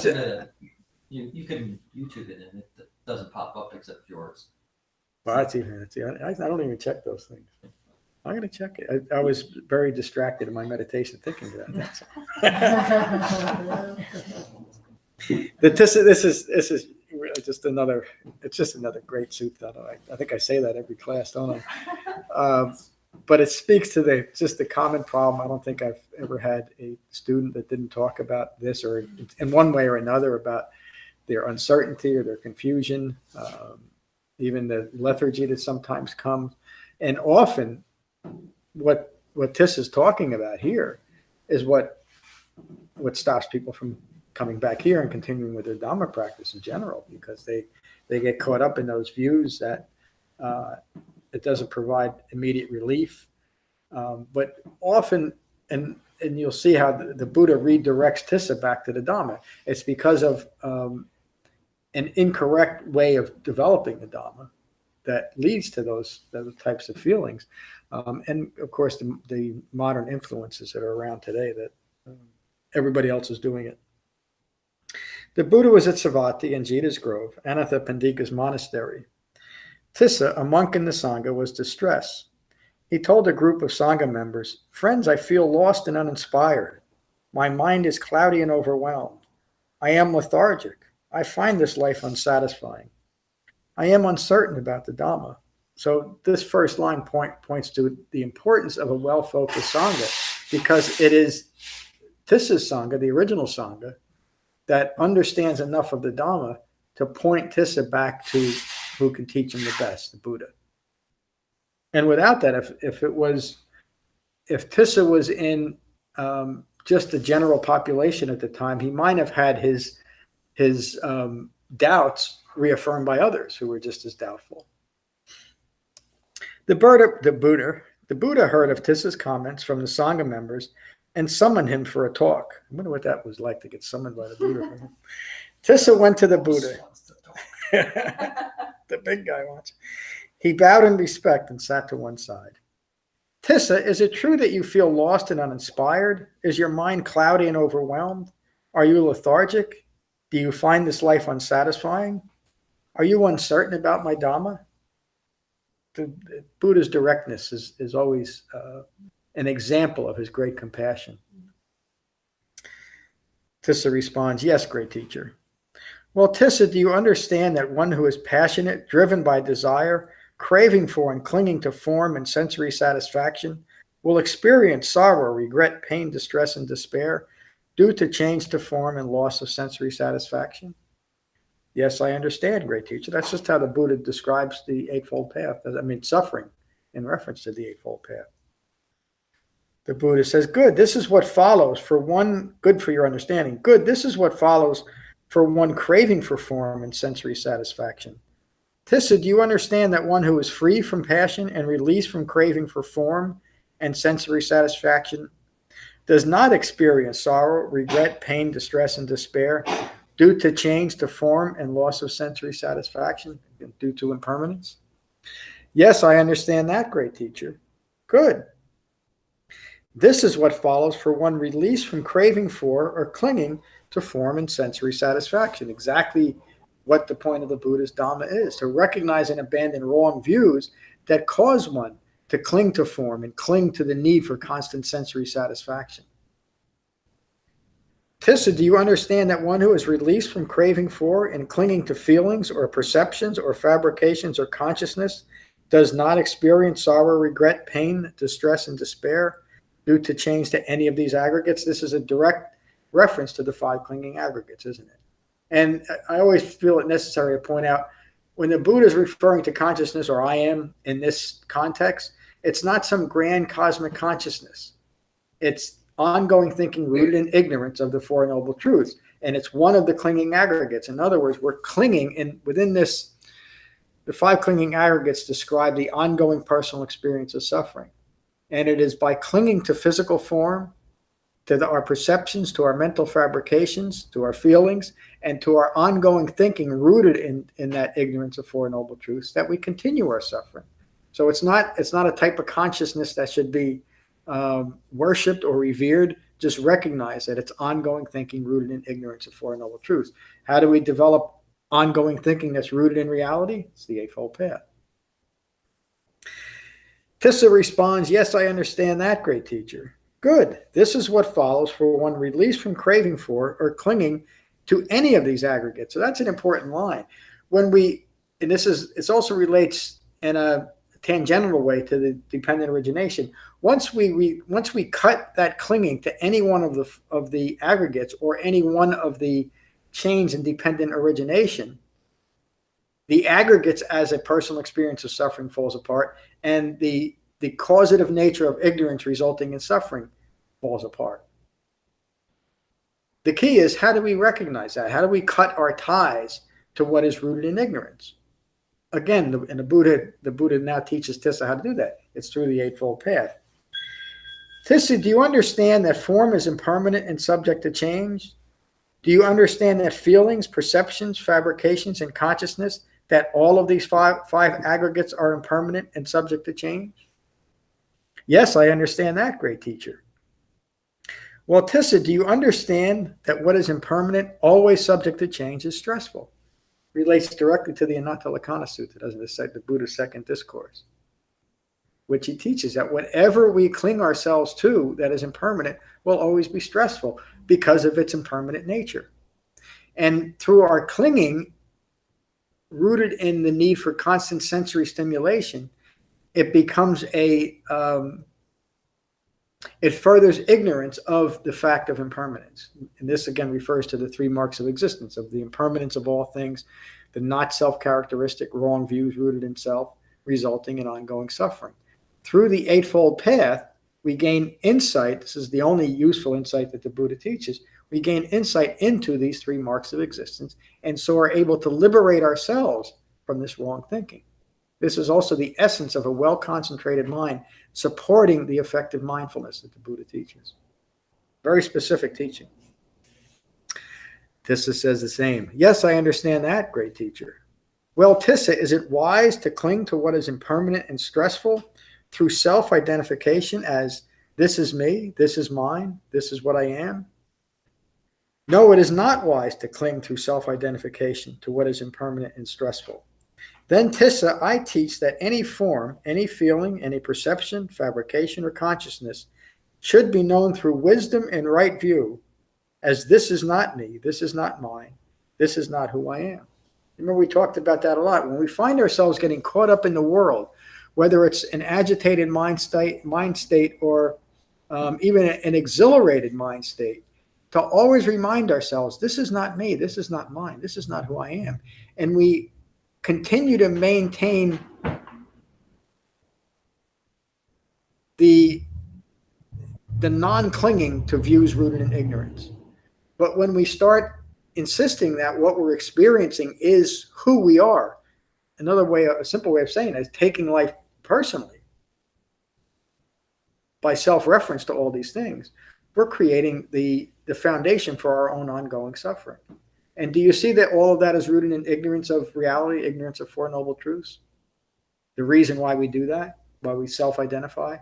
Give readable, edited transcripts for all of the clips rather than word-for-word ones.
You can YouTube it and it doesn't pop up except yours. Well, I don't even check those things. I'm going to check it. I was very distracted in my meditation thinking about that. This is really just another. It's just another great sutta. I think I say that every class, don't I? But it speaks to just the common problem. I don't think I've ever had a student that didn't talk about this, or in one way or another, about their uncertainty or their confusion, even the lethargy that sometimes comes, and often. What Tissa is talking about here is what stops people from coming back here and continuing with their Dhamma practice in general, because they get caught up in those views that it doesn't provide immediate relief. But often, and you'll see how the Buddha redirects Tissa back to the Dhamma. It's because of an incorrect way of developing the Dhamma that leads to those types of feelings. And of course, the modern influences that are around today that everybody else is doing it. The Buddha was at Savatthi in Jita's Grove, Anathapindika's monastery. Tissa, a monk in the Sangha, was distressed. He told a group of Sangha members, "Friends, I feel lost and uninspired. My mind is cloudy and overwhelmed. I am lethargic. I find this life unsatisfying. I am uncertain about the Dhamma." So this first line points to the importance of a well-focused Sangha, because it is Tissa's Sangha, the original Sangha, that understands enough of the Dhamma to point Tissa back to who can teach him the best, the Buddha. And without that, if Tissa was in just the general population at the time, he might have had his doubts reaffirmed by others who were just as doubtful. The Buddha heard of Tissa's comments from the Sangha members and summoned him for a talk. I wonder what that was like to get summoned by the Buddha. Tissa went to the Buddha. The big guy wants. He bowed in respect and sat to one side. "Tissa, is it true that you feel lost and uninspired? Is your mind cloudy and overwhelmed? Are you lethargic? Do you find this life unsatisfying? Are you uncertain about my Dhamma?" The Buddha's directness is always an example of his great compassion. Tissa responds, "Yes, great teacher." "Well, Tissa, do you understand that one who is passionate, driven by desire, craving for and clinging to form and sensory satisfaction, will experience sorrow, regret, pain, distress, and despair due to change to form and loss of sensory satisfaction?" "Yes, I understand, great teacher." That's just how the Buddha describes the Eightfold Path. I mean, suffering in reference to the Eightfold Path. The Buddha says, "Good, this is what follows for one, good for your understanding. Good, this is what follows for one craving for form and sensory satisfaction. Tissa, do you understand that one who is free from passion and released from craving for form and sensory satisfaction does not experience sorrow, regret, pain, distress, and despair due to change to form and loss of sensory satisfaction, due to impermanence?" "Yes, I understand that, great teacher." "Good. This is what follows for one released from craving for or clinging to form and sensory satisfaction." Exactly what the point of the Buddha's Dhamma is, to recognize and abandon wrong views that cause one to cling to form and cling to the need for constant sensory satisfaction. "Tissa, do you understand that one who is released from craving for and clinging to feelings or perceptions or fabrications or consciousness does not experience sorrow, regret, pain, distress, and despair due to change to any of these aggregates?" This is a direct reference to the 5 clinging aggregates, isn't it? And I always feel it necessary to point out, when the Buddha is referring to consciousness, or I am in this context, it's not some grand cosmic consciousness. It's ongoing thinking rooted in ignorance of the Four Noble Truths. And it's one of the clinging aggregates. In other words, we're clinging within this. The 5 clinging aggregates describe the ongoing personal experience of suffering. And it is by clinging to physical form, to our perceptions, to our mental fabrications, to our feelings, and to our ongoing thinking rooted in that ignorance of Four Noble Truths that we continue our suffering. So it's not a type of consciousness that should be worshipped or revered just recognize that it's ongoing thinking rooted in ignorance of Four Noble Truths. How do we develop ongoing thinking that's rooted in reality? It's the Eightfold Path. Tissa responds, yes, I understand that, great teacher. Good. This is what follows for one released from craving for or clinging to any of these aggregates. So that's an important line. When we, and it also relates in a tangential way to the dependent origination. Once we cut that clinging to any one of the aggregates or any one of the chains in dependent origination, the aggregates as a personal experience of suffering falls apart, and the causative nature of ignorance resulting in suffering falls apart. The key is, how do we recognize that? How do we cut our ties to what is rooted in ignorance? Again, the Buddha now teaches Tissa how to do that. It's through the Eightfold Path. Tissa, do you understand that form is impermanent and subject to change? Do you understand that feelings, perceptions, fabrications, and consciousness, that all of these five aggregates are impermanent and subject to change? Yes, I understand that, great teacher. Well, Tissa, do you understand that what is impermanent, always subject to change, is stressful? Relates directly to the Anatta-Lakkhana Sutta, doesn't it? The Buddha's second discourse, which he teaches that whatever we cling ourselves to that is impermanent will always be stressful because of its impermanent nature. And through our clinging, rooted in the need for constant sensory stimulation, it becomes it furthers ignorance of the fact of impermanence. And this again refers to the three marks of existence, of the impermanence of all things, the not self-characteristic wrong views rooted in self, resulting in ongoing suffering. Through the Eightfold Path, we gain insight. This is the only useful insight that the Buddha teaches. We gain insight into these three marks of existence, and so are able to liberate ourselves from this wrong thinking. This is also the essence of a well-concentrated mind, supporting the effective mindfulness that the Buddha teaches. Very specific teaching. Tissa says the same. Yes, I understand that, great teacher. Well, Tissa, is it wise to cling to what is impermanent and stressful through self-identification as this is me, this is mine, this is what I am? No, it is not wise to cling through self-identification to what is impermanent and stressful. Then, Tissa, I teach that any form, any feeling, any perception, fabrication, or consciousness should be known through wisdom and right view as this is not me, this is not mine, this is not who I am. Remember, we talked about that a lot. When we find ourselves getting caught up in the world, whether it's an agitated mind state or even an exhilarated mind state, to always remind ourselves, this is not me, this is not mine, this is not who I am. And we continue to maintain the non-clinging to views rooted in ignorance. But when we start insisting that what we're experiencing is who we are, a simple way of saying it is taking life personally by self-reference to all these things, we're creating the foundation for our own ongoing suffering. And do you see that all of that is rooted in ignorance of reality, ignorance of Four Noble Truths? The reason why we do that, why we self-identify?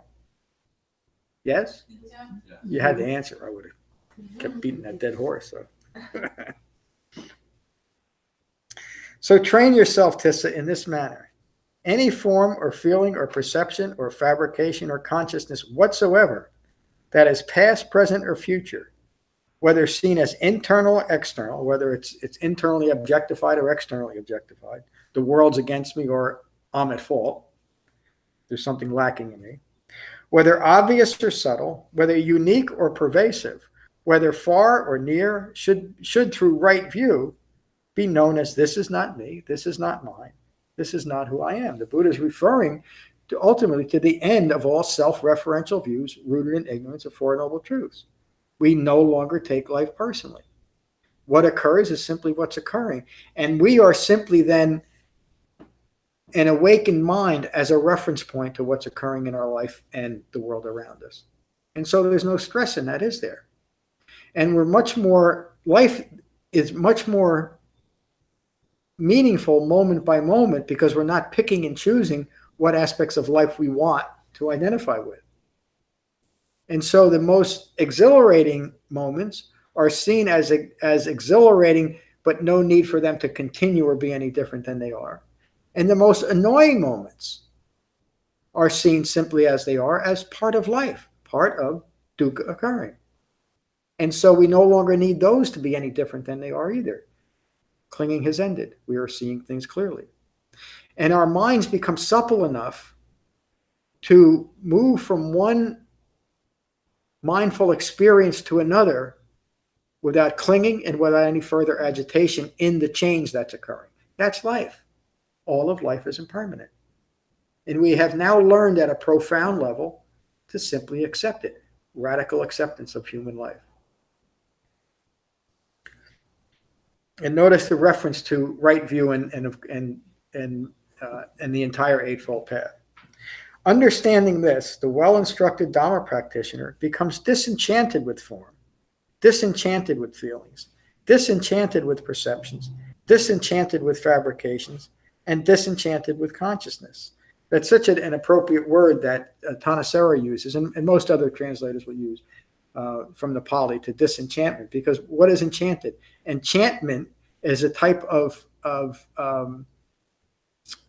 Yes? Yeah. You had to answer. I would have kept beating that dead horse. So train yourself, Tissa, in this manner. Any form or feeling or perception or fabrication or consciousness whatsoever that is past, present, or future, whether seen as internal or external, whether it's internally objectified or externally objectified, the world's against me or I'm at fault, there's something lacking in me, whether obvious or subtle, whether unique or pervasive, whether far or near, should through right view be known as this is not me, this is not mine, this is not who I am. The Buddha is referring to ultimately to the end of all self-referential views rooted in ignorance of Four Noble Truths. We no longer take life personally. What occurs is simply what's occurring. And we are simply then an awakened mind as a reference point to what's occurring in our life and the world around us. And so there's no stress in that, is there? And life is much more meaningful moment by moment because we're not picking and choosing what aspects of life we want to identify with. And so the most exhilarating moments are seen as exhilarating, but no need for them to continue or be any different than they are. And the most annoying moments are seen simply as they are, as part of life, part of dukkha occurring. And so we no longer need those to be any different than they are either. Clinging has ended. We are seeing things clearly. And our minds become supple enough to move from one mindful experience to another without clinging and without any further agitation in the change that's occurring. That's life. All of life is impermanent. And we have now learned at a profound level to simply accept it. Radical acceptance of human life. And notice the reference to right view and the entire Eightfold Path. Understanding this, the well-instructed Dhamma practitioner becomes disenchanted with form, disenchanted with feelings, disenchanted with perceptions, disenchanted with fabrications, and disenchanted with consciousness. That's such an appropriate word that Thanissaro uses, and most other translators will use from the Pali, to disenchantment. Because what is enchanted? Enchantment is a type of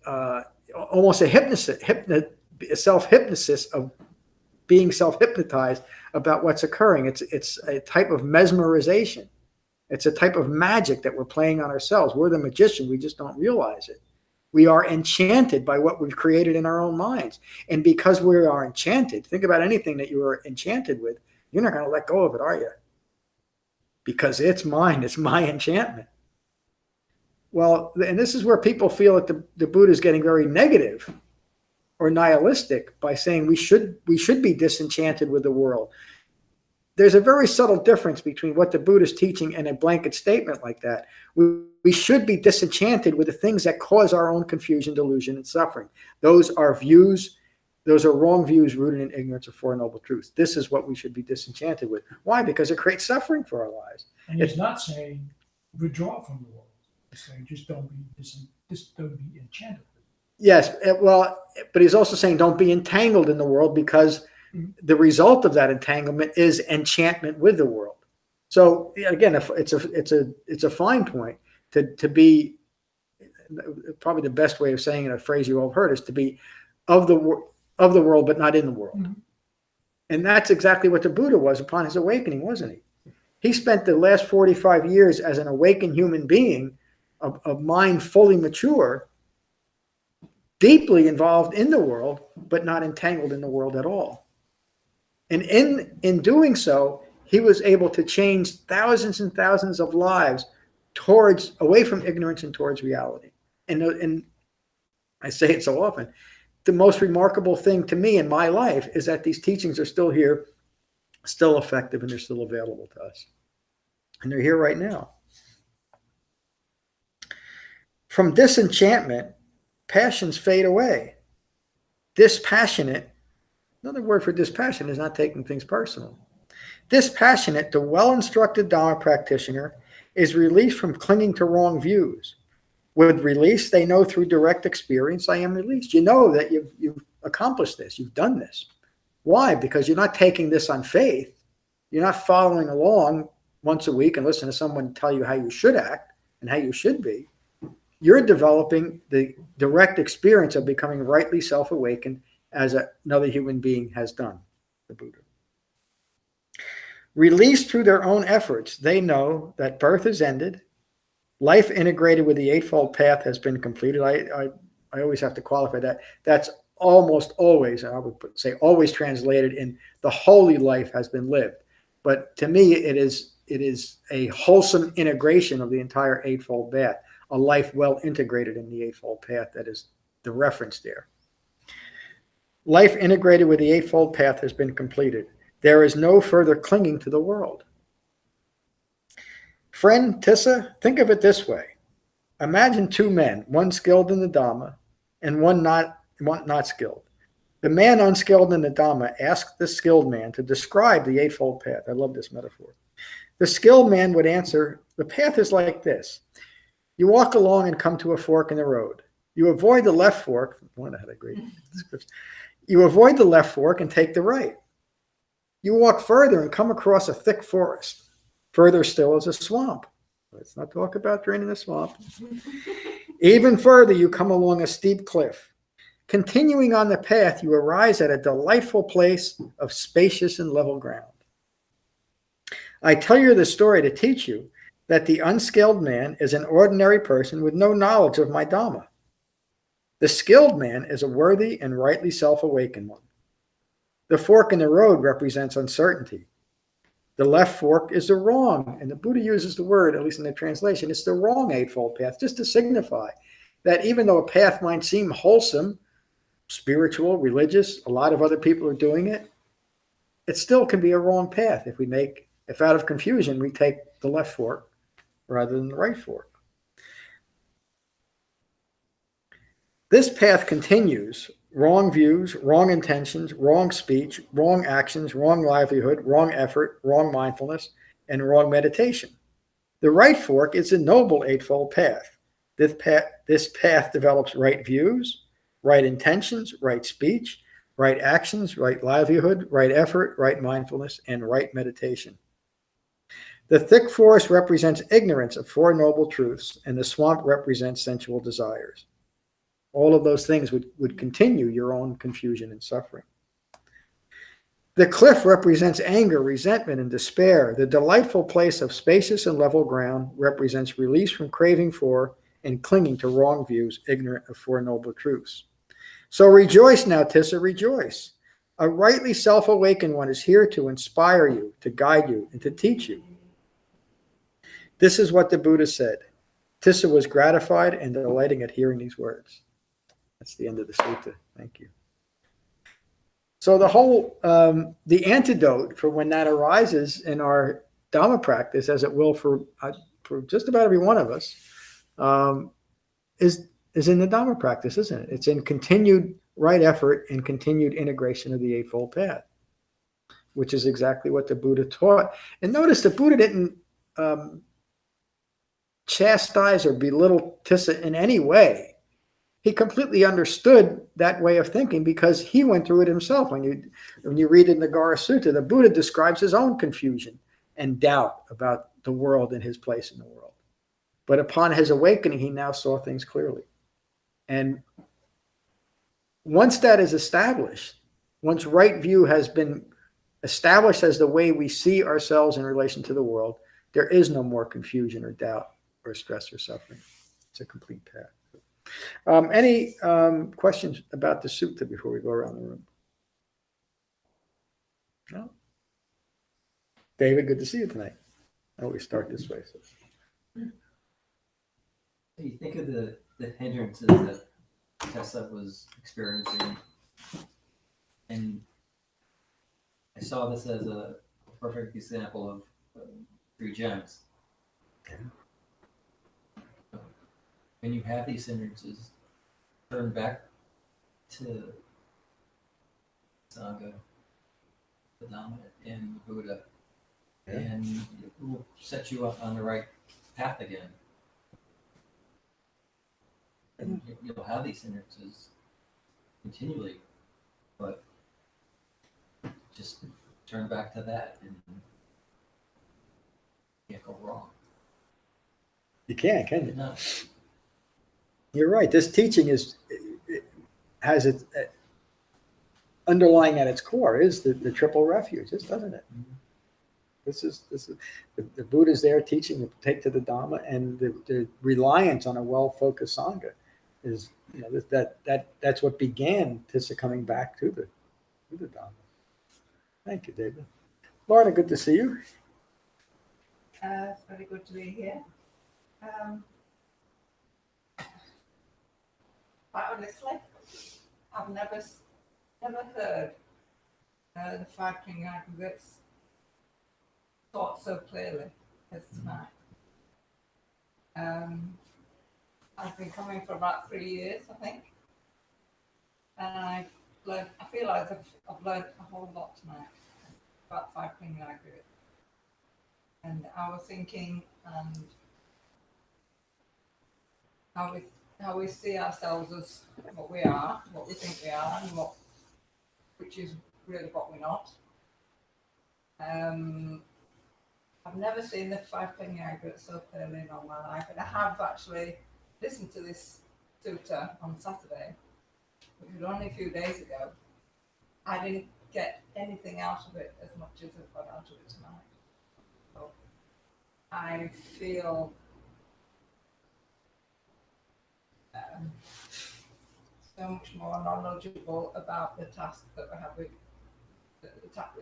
almost a self-hypnosis of being self-hypnotized about what's occurring. It's a type of mesmerization. It's a type of magic that we're playing on ourselves. We're the magician. We just don't realize it. We are enchanted by what we've created in our own minds. And because we are enchanted, think about anything that you are enchanted with, you're not going to let go of it, are you? Because it's mine. It's my enchantment. Well, and this is where people feel that the Buddha is getting very negative or nihilistic by saying we should be disenchanted with the world. There's a very subtle difference between what the Buddha is teaching and a blanket statement like that. We should be disenchanted with the things that cause our own confusion, delusion, and suffering. Those are views. Those are wrong views rooted in ignorance of Four Noble Truths. This is what we should be disenchanted with. Why? Because it creates suffering for our lives. And he's not saying withdraw from the world. He's saying just don't be enchanted. Yes, well, but he's also saying don't be entangled in the world, because the result of that entanglement is enchantment with the world. So again, it's a fine point to be. Probably the best way of saying it, a phrase you all have heard, is to be of the world but not in the world. Mm-hmm. And that's exactly what the Buddha was upon his awakening, wasn't he? He spent the last 45 years as an awakened human being, of mind fully mature, deeply involved in the world, but not entangled in the world at all. And in doing so, he was able to change thousands and thousands of lives away from ignorance and towards reality. And I say it so often, the most remarkable thing to me in my life is that these teachings are still here, still effective, and they're still available to us. And they're here right now. From disenchantment, passions fade away. Dispassionate, another word for dispassionate is not taking things personal. Dispassionate, the well-instructed Dhamma practitioner is released from clinging to wrong views. With release, they know through direct experience, I am released. You know that you've accomplished this. You've done this. Why? Because you're not taking this on faith. You're not following along once a week and listening to someone tell you how you should act and how you should be. You're developing the direct experience of becoming rightly self-awakened as another human being has done, the Buddha. Released through their own efforts, they know that birth is ended, life integrated with the Eightfold Path has been completed. I always have to qualify that. That's almost always, I would say always translated in the holy life has been lived. But to me, it is a wholesome integration of the entire Eightfold Path, a life well integrated in the Eightfold Path. That is the reference there. Life integrated with the Eightfold Path has been completed. There is no further clinging to the world. Friend Tissa, think of it this way. Imagine two men, one skilled in the Dhamma and one not skilled. The man unskilled in the Dhamma asked the skilled man to describe the Eightfold Path. I love this metaphor. The skilled man would answer, the path is like this. You walk along and come to a fork in the road. You avoid the left fork. I had a great description. You avoid the left fork and take the right. You walk further and come across a thick forest. Further still is a swamp. Let's not talk about draining the swamp. Even further, you come along a steep cliff. Continuing on the path, you arise at a delightful place of spacious and level ground. I tell you the story to teach you that the unskilled man is an ordinary person with no knowledge of my Dhamma. The skilled man is a worthy and rightly self-awakened one. The fork in the road represents uncertainty. The left fork is the wrong, and the Buddha uses the word, at least in the translation, it's the wrong Eightfold Path, just to signify that even though a path might seem wholesome, spiritual, religious, a lot of other people are doing it, it still can be a wrong path if out of confusion we take the left fork rather than the right fork. This path continues wrong views, wrong intentions, wrong speech, wrong actions, wrong livelihood, wrong effort, wrong mindfulness, and wrong meditation. The right fork is the noble Eightfold Path. This path develops right views, right intentions, right speech, right actions, right livelihood, right effort, right mindfulness, and right meditation. The thick forest represents ignorance of Four Noble Truths, and the swamp represents sensual desires. All of those things would continue your own confusion and suffering. The cliff represents anger, resentment, and despair. The delightful place of spacious and level ground represents release from craving for and clinging to wrong views, ignorant of Four Noble Truths. So rejoice now, Tissa, rejoice. A rightly self-awakened one is here to inspire you, to guide you, and to teach you. This is what the Buddha said. Tissa was gratified and delighting at hearing these words. That's the end of the sutta. Thank you. So the whole, the antidote for when that arises in our Dhamma practice, as it will for just about every one of us, is in the Dhamma practice, isn't it? It's in continued right effort and continued integration of the Eightfold Path, which is exactly what the Buddha taught. And notice the Buddha didn't chastise or belittle Tissa in any way. He completely understood that way of thinking because he went through it himself. When you read in the Gara Sutta, the Buddha describes his own confusion and doubt about the world and his place in the world. But upon his awakening, he now saw things clearly. And once that is established, once right view has been established as the way we see ourselves in relation to the world, there is no more confusion or doubt or stress or suffering. It's a complete path. Any questions about the sutta before we go around the room? No? David, good to see you tonight. I always start this way. So. You think of the hindrances that Tessa was experiencing, and I saw this as a perfect example of three gems. Okay. When you have these hindrances, turn back to Sangha, the Dhamma, and the Buddha, and it will set you up on the right path again. And you'll have these hindrances continually, but just turn back to that and you can't go wrong. You can't, can you? No. You're right. This teaching has its underlying at its core is the triple refuge, doesn't it? Mm-hmm. This is the Buddha's there teaching to take to the Dhamma, and the reliance on a well-focused Sangha is, that's what began Tissa coming back to the Dhamma. Thank you, David. Lorna, good to see you. It's very good to be here. Quite honestly, I've never heard the five king aggregates taught so clearly as tonight. I've been coming for about 3 years, I think, and I feel like I've learned a whole lot tonight about five king aggregates. And our thinking and how we see ourselves as what we are, what we think we are, and which is really what we're not. I've never seen the 5 clinging aggregates so clearly in all my life, and I have actually listened to this sutta on Saturday, which was only a few days ago. I didn't get anything out of it as much as I've got out of it tonight. So I feel so much more knowledgeable about the task that we have with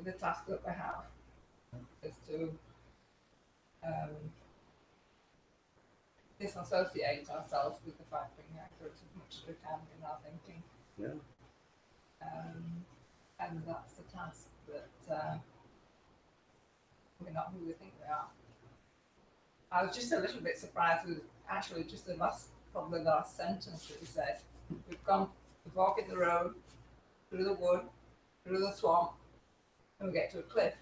the task that we have is to disassociate ourselves with the 5 clinging aggregates as much as we can in our thinking. Yeah. And that's the task that we're not who we think we are. I was just a little bit surprised with actually just probably the last sentence that he said. We've walked in the road, through the wood, through the swamp, and we get to a cliff.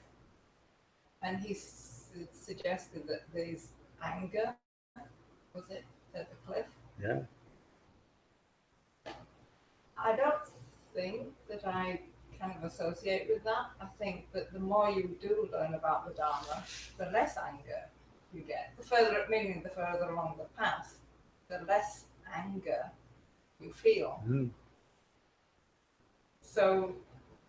And he suggested that there's anger, was it, at the cliff? Yeah. I don't think that I kind of associate with that. I think that the more you do learn about the Dhamma, the less anger you get. The further along the path, the less anger you feel. Mm. So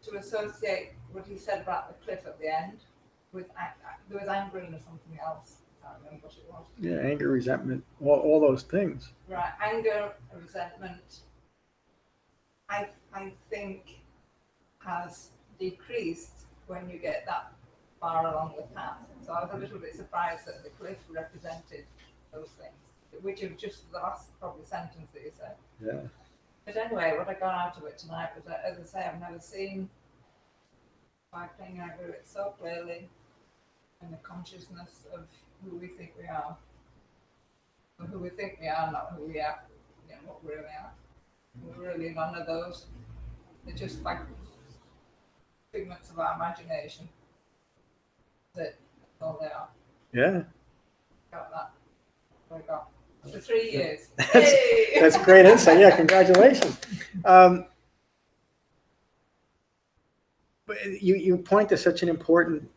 to associate what he said about the cliff at the end with there was anger and something else. I can't remember what it was. Yeah, anger, resentment, all those things. Right, anger, resentment. I think has decreased when you get that far along the path. So I was a little bit surprised that the cliff represented those things, which is just the last probably sentence that you said. Yeah. But anyway, what I got out of it tonight was that, as I say, I've never seen 5 clinging aggregates so clearly, and the consciousness of who we think we are. Or who we think we are, not who we are, what we really are. We're really none of those. They're just like figments of our imagination. That's all they are. Yeah. Got that. What I got. For 3 years. That's, Hey! that's great insight. Yeah, congratulations. But you point to such an important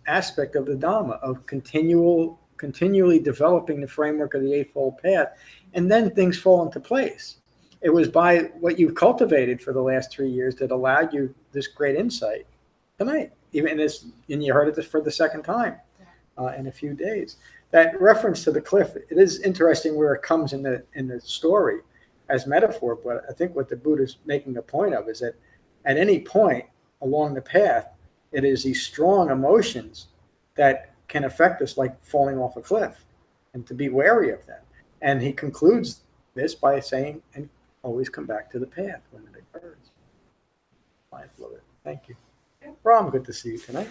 aspect of the Dhamma, of continually developing the framework of the Eightfold Path, and then things fall into place. It was by what you've cultivated for the last 3 years that allowed you this great insight tonight, and you heard it for the second time in a few days. That reference to the cliff, it is interesting where it comes in the story as metaphor, but I think what the Buddha's making a point of is that at any point along the path, it is these strong emotions that can affect us like falling off a cliff, and to be wary of them. And he concludes this by saying, and always come back to the path when it occurs. Mindful of it. Thank you. Ram, good to see you tonight.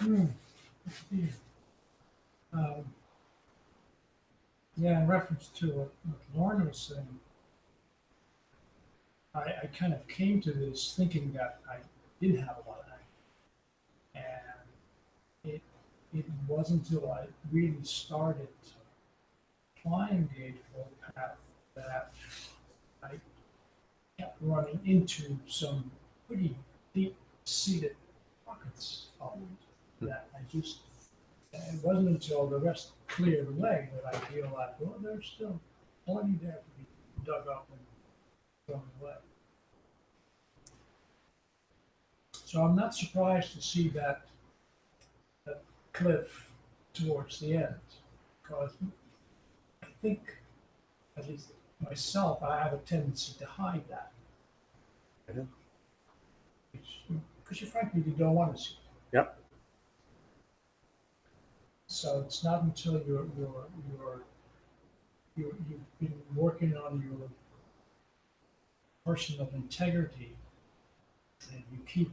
Yeah, in reference to what Lauren was saying, I kind of came to this thinking that I did have a lot of anger. And it wasn't until I really started applying the Eightfold Path that I kept running into some pretty deep-seated pockets of it that it wasn't until the rest cleared away that I realized, well, there's still plenty there to be dug up and thrown away. So I'm not surprised to see that cliff towards the end, because I think, at least myself, I have a tendency to hide that. Because you frankly you don't want to see it. Yep. So it's not until you've been working on your personal integrity and you keep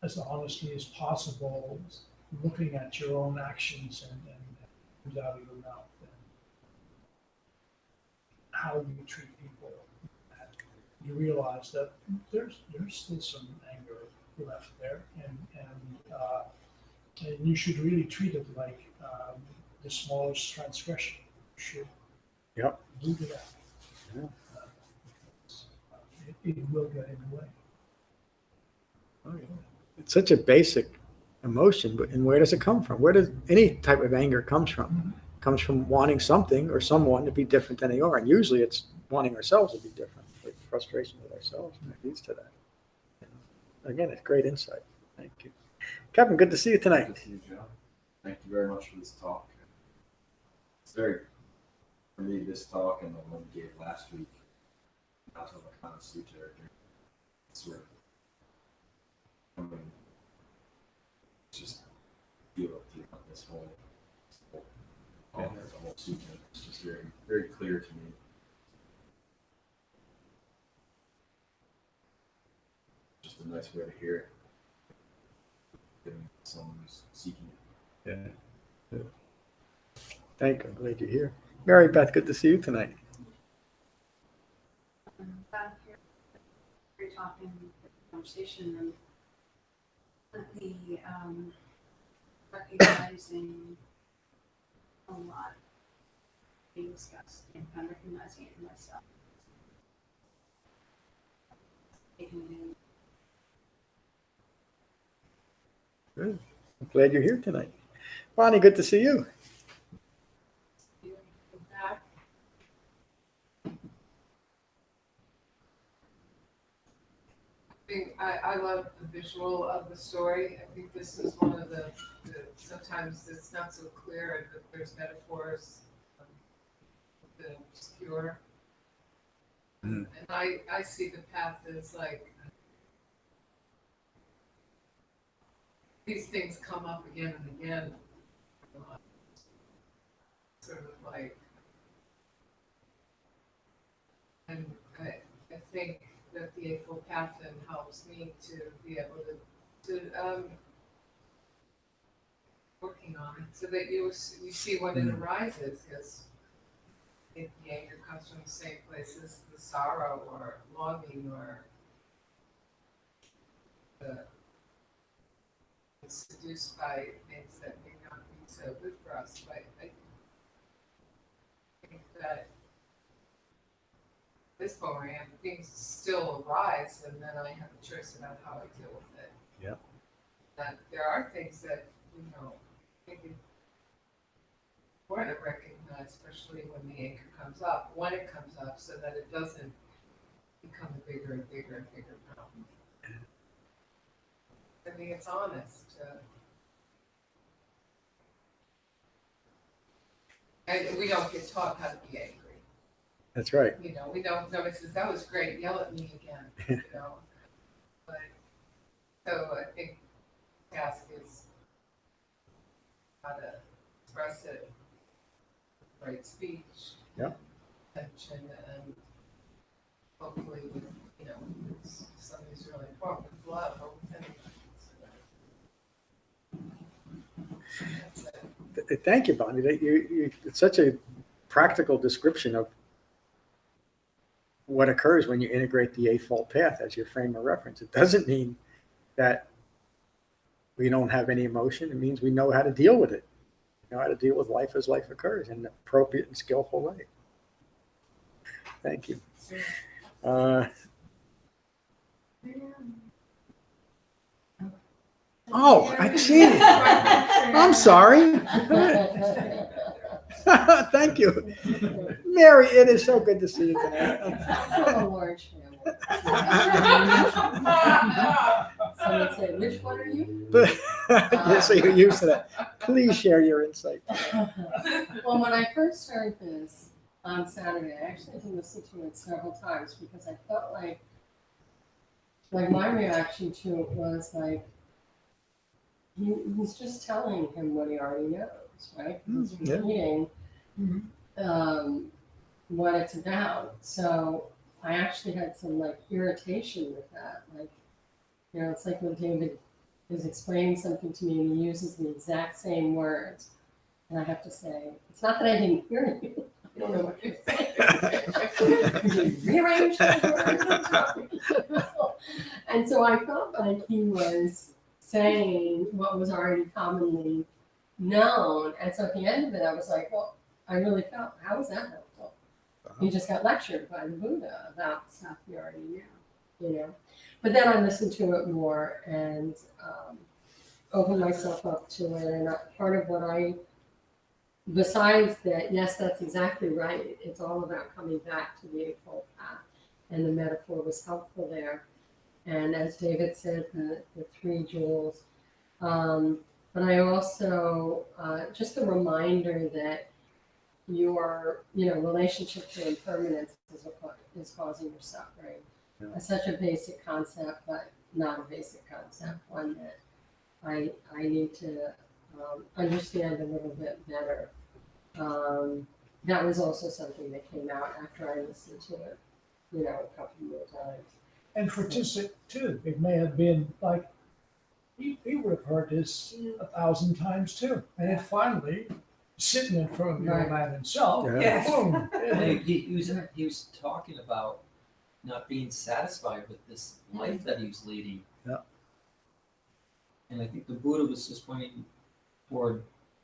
as honestly as possible looking at your own actions and comes out of your mouth and how you treat people. And you realize that there's still some anger left there, and you should really treat it like the smallest transgression. You should root it out. It will get in the way. Oh, yeah. it's such a basic emotion, but and where does it come from? Where does any type of anger comes from? It comes from wanting something or someone to be different than they are, and usually it's wanting ourselves to be different, like frustration with ourselves, and it leads to that. Again, it's great insight. Thank you, Kevin. Good to see you tonight. Good to see you, John. Thank you very much for this talk. It's very, for me, this talk and the one you gave last week, Shamatha-Vipassana Sutta, sort of, I mean, just feel it throughout this whole the whole sutta. It's just very, very clear to me. Just a nice way to hear it. Giving someone who's seeking it. Yeah. Thank you. I'm glad you're here. Mary Beth, good to see you tonight. Back here, we're talking conversation and the recognizing a lot being discussed and kind of recognizing it in myself. Taking it in. Good. I'm glad you're here tonight. Bonnie, good to see you. Back. I love the visual of the story. I think this is one of the sometimes it's not so clear, but there's metaphors that are obscure. And I see the path as like these things come up again and again. Sort of like, and I think that the Eightfold Path then helps me to be able to working on it so that you see when it arises, because if the anger comes from the same place as the sorrow or longing or seduced by things that may not be so good for us. But I think that at this point where I am, things still arise, and then I have a choice about how I deal with it. Yep. That there are things that, I think it's important to recognize, especially when the anger comes up, when it comes up, so that it doesn't become a bigger and bigger and bigger problem. I think it's honest. And we don't get taught how to be angry. That's right. We don't. Nobody says that was great. Yell at me again. But so I think the task is how to express it, right speech, attention, and hopefully with somebody's really important with love. Thank you, Bonnie. It's such a practical description of what occurs when you integrate the Eightfold Path as your frame of reference. It doesn't mean that we don't have any emotion. It means we know how to deal with it. We know how to deal with life as life occurs in an appropriate and skillful way. Thank you. Oh, I see. I'm sorry. Thank you. Mary, it is so good to see you tonight. I'm a large family. Someone said, which one are you? Yeah, so you're used to that. Please share your insight. Well, when I first started this on Saturday, I actually had to listen to it several times because I felt like my reaction to it was like, he's just telling him what he already knows, right? He's repeating what it's about. So I actually had some irritation with that. It's like when David is explaining something to me and he uses the exact same words. And I have to say, it's not that I didn't hear you. I don't know what you're saying. Could you rearrange the words? And so I felt like he was saying what was already commonly known. And so at the end of it, I was like, well, I really felt, how was that helpful? You just got lectured by the Buddha about stuff you already knew, but then I listened to it more and opened myself up to it. And part of what besides that, yes, that's exactly right. It's all about coming back to the Eightfold Path. And the metaphor was helpful there. And as David said, the three jewels. But I also, just a reminder that your, relationship to impermanence is causing your suffering. Yeah. It's such a basic concept, but not a basic concept, one that I need to understand a little bit better. That was also something that came out after I listened to it, a couple more times. And for Tissa too, it may have been like, he would have heard this 1,000 times too. And then finally, sitting in front of the old man himself, Yeah. Yes. boom. He was talking about not being satisfied with this life that he was leading. Yeah. And I think the Buddha was just pointing toward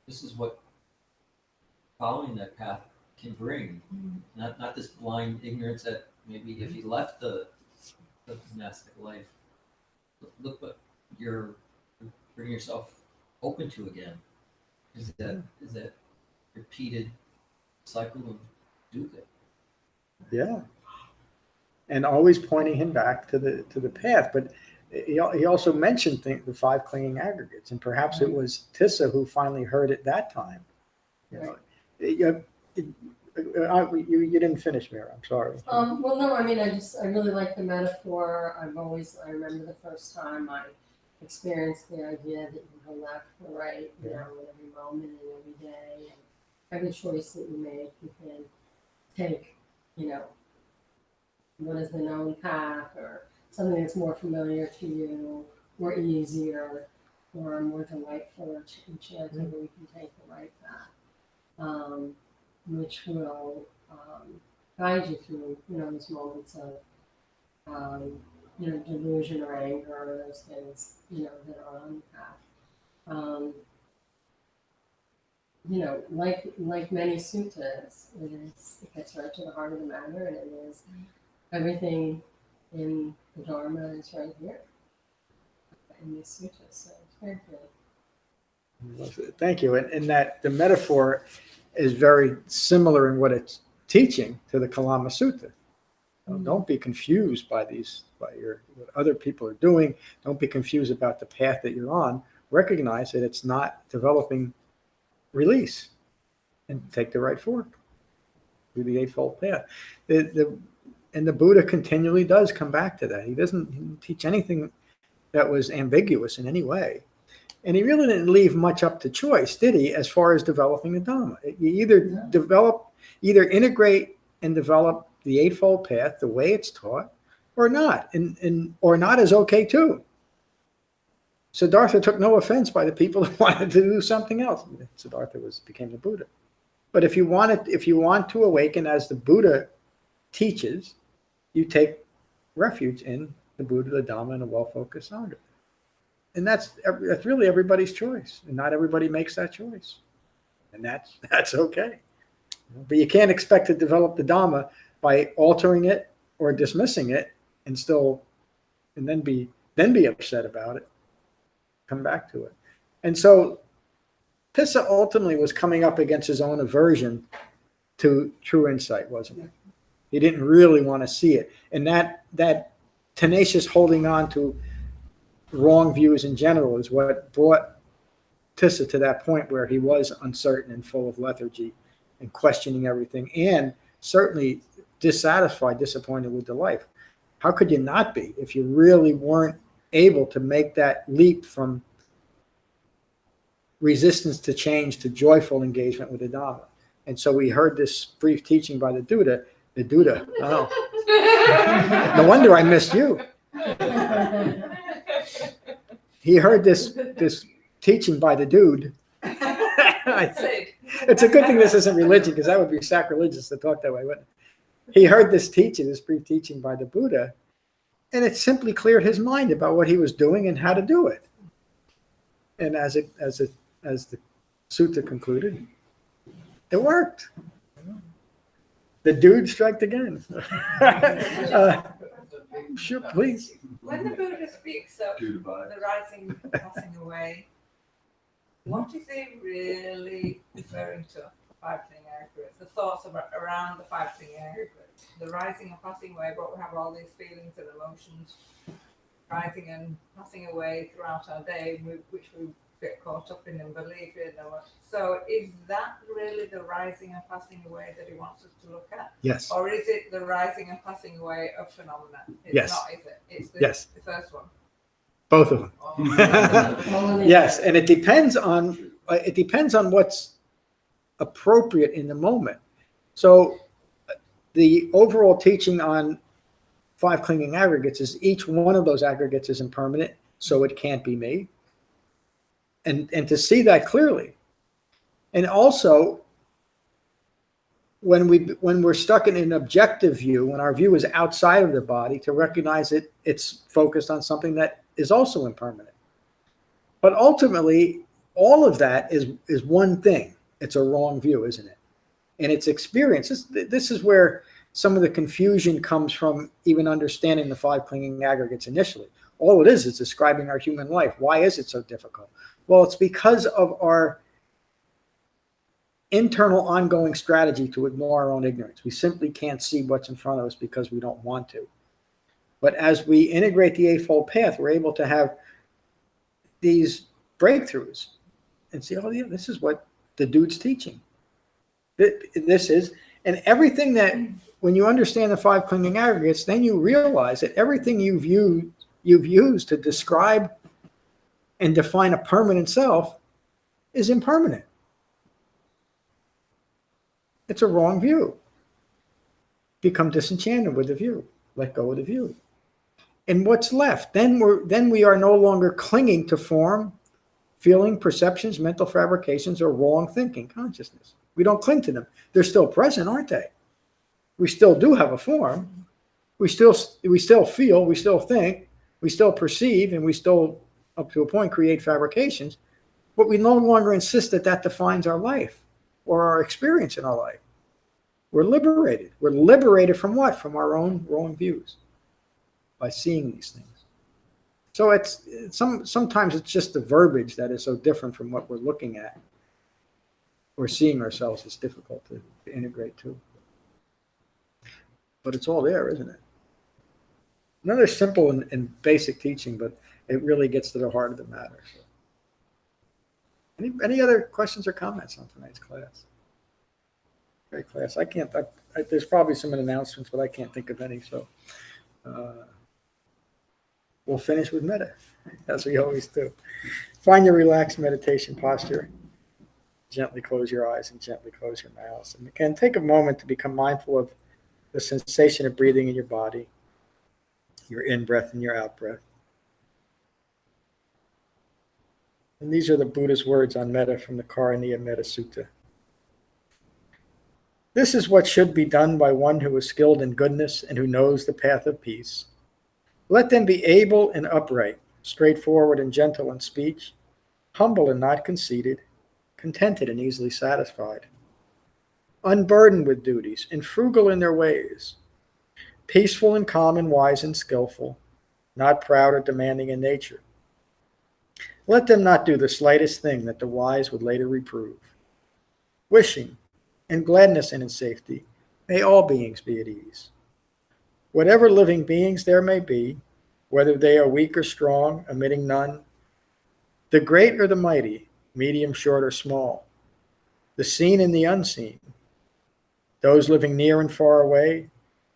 this is what following that path can bring. Not this blind ignorance that maybe if you left the monastic life, look what you're bringing yourself open to again. Is that repeated cycle of dukkha. Yeah. And always pointing him back to the path. But he also mentioned the five clinging aggregates, and perhaps it was Tissa who finally heard it that time. You didn't finish, Mira. I'm sorry. Well, no, I mean, I really like the metaphor. I remember the first time I experienced the idea that you go left or right, in every moment and every day, and every choice that you make, you can take, what is the known path or something that's more familiar to you, or easier, or more delightful or enchanting, where you can take the right path, which will guide you through, those moments of, delusion or anger or those things, that are on the path. Like many suttas, it gets right to the heart of the matter, and it is everything in the Dharma is right here in these suttas. So it's very good. Thank you. And that the metaphor is very similar in what it's teaching to the Kalama Sutta. Don't be confused by what other people are doing. Don't be confused about the path that you're on. Recognize that it's not developing release, and take the right fork through the Eightfold Path. And the Buddha continually does come back to that. He didn't teach anything that was ambiguous in any way. And he really didn't leave much up to choice, did he, as far as developing the Dhamma? You either integrate and develop the Eightfold Path the way it's taught, or not. Or not is okay too. Siddhartha took no offense by the people who wanted to do something else. Siddhartha became the Buddha. But if you want to awaken as the Buddha teaches, you take refuge in the Buddha, the Dhamma, and a well-focused Sangha. And that's really everybody's choice. And not everybody makes that choice. And that's okay. But you can't expect to develop the Dhamma by altering it or dismissing it and then be upset about it. Come back to it. And so Tissa ultimately was coming up against his own aversion to true insight, wasn't he? He didn't really want to see it. And that tenacious holding on to wrong views in general is what brought Tissa to that point where he was uncertain and full of lethargy and questioning everything, and certainly dissatisfied, disappointed with the life. How could you not be if you really weren't able to make that leap from resistance to change to joyful engagement with the Dhamma? And so we heard this brief teaching by the Duda. Oh, no wonder I missed you. He heard this teaching by the dude. It's a good thing this isn't religion, because that would be sacrilegious to talk that way. But he heard this brief teaching by the Buddha, and it simply cleared his mind about what he was doing and how to do it. And as the sutta concluded, it worked. The dude struck again. Sure, please. When the Buddha speaks of Do the vibe. the rising and passing away, what is he really referring to? Five clinging aggregates, the thoughts around the five clinging aggregates, the rising and passing away, but we have all these feelings and emotions rising and passing away throughout our day, which we get caught up in and believe in. So is that really the rising and passing away that he wants us to look at? Yes. Or is it the rising and passing away of phenomena? It's Yes. not, is it? It's the, Yes. the first one. Both of them. All in Yes, there. and it depends on what's appropriate in the moment. So the overall teaching on five clinging aggregates is each one of those aggregates is impermanent, so it can't be me. And to see that clearly. And also, when we're stuck in an objective view, when our view is outside of the body, to recognize it's focused on something that is also impermanent. But ultimately, all of that is one thing. It's a wrong view, isn't it? And it's experience. This is where some of the confusion comes from, even understanding the five clinging aggregates initially. All it is describing our human life. Why is it so difficult? Well, it's because of our internal ongoing strategy to ignore our own ignorance. We simply can't see what's in front of us because we don't want to. But as we integrate the Eightfold Path, we're able to have these breakthroughs and see, oh yeah, this is what the dude's teaching. This is, and everything that, when you understand the five clinging aggregates, then you realize that everything you've used to describe and define a permanent self is impermanent. It's a wrong view. Become disenchanted with the view. Let go of the view. And what's left? Then we are no longer clinging to form, feeling, perceptions, mental fabrications, or wrong thinking, consciousness. We don't cling to them. They're still present, aren't they? We still do have a form. We still feel, we still think, we still perceive, and we still, up to a point, create fabrications. But we no longer insist that defines our life or our experience in our life. We're liberated. We're liberated from what? From our own wrong views by seeing these things. So sometimes it's just the verbiage that is so different from what we're looking at or seeing ourselves is difficult to integrate to. But it's all there, isn't it? Another simple and basic teaching, but it really gets to the heart of the matter. So. Any other questions or comments on tonight's class? Great class. There's probably some announcements, but I can't think of any. So we'll finish with metta, as we always do. Find your relaxed meditation posture. Gently close your eyes and gently close your mouth. And again, take a moment to become mindful of the sensation of breathing in your body, your in-breath and your out-breath. And these are the Buddha's words on metta from the Karaniya Metta Sutta. This is what should be done by one who is skilled in goodness and who knows the path of peace. Let them be able and upright, straightforward and gentle in speech, humble and not conceited, contented and easily satisfied, unburdened with duties and frugal in their ways, peaceful and calm and wise and skillful, not proud or demanding in nature. Let them not do the slightest thing that the wise would later reprove. Wishing, in gladness and in safety, may all beings be at ease. Whatever living beings there may be, whether they are weak or strong, omitting none, the great or the mighty, medium, short, or small, the seen and the unseen, those living near and far away,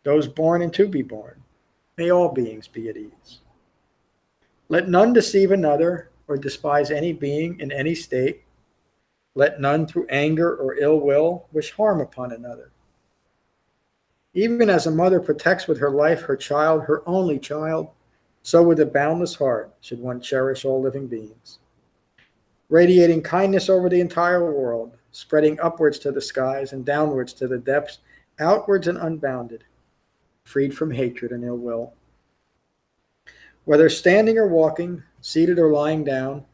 those born and to be born, may all beings be at ease. Let none deceive another or despise any being in any state. Let none through anger or ill will wish harm upon another. Even as a mother protects with her life her child, her only child, so with a boundless heart should one cherish all living beings. Radiating kindness over the entire world, spreading upwards to the skies and downwards to the depths, outwards and unbounded, freed from hatred and ill will. Whether standing or walking, seated or lying down,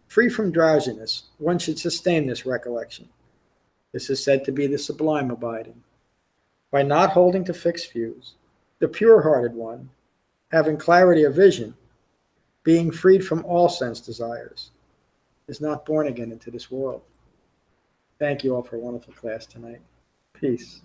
free from drowsiness, one should sustain this recollection. This is said to be the sublime abiding. By not holding to fixed views, the pure-hearted one, having clarity of vision, being freed from all sense desires, is not born again into this world. Thank you all for a wonderful class tonight. Peace.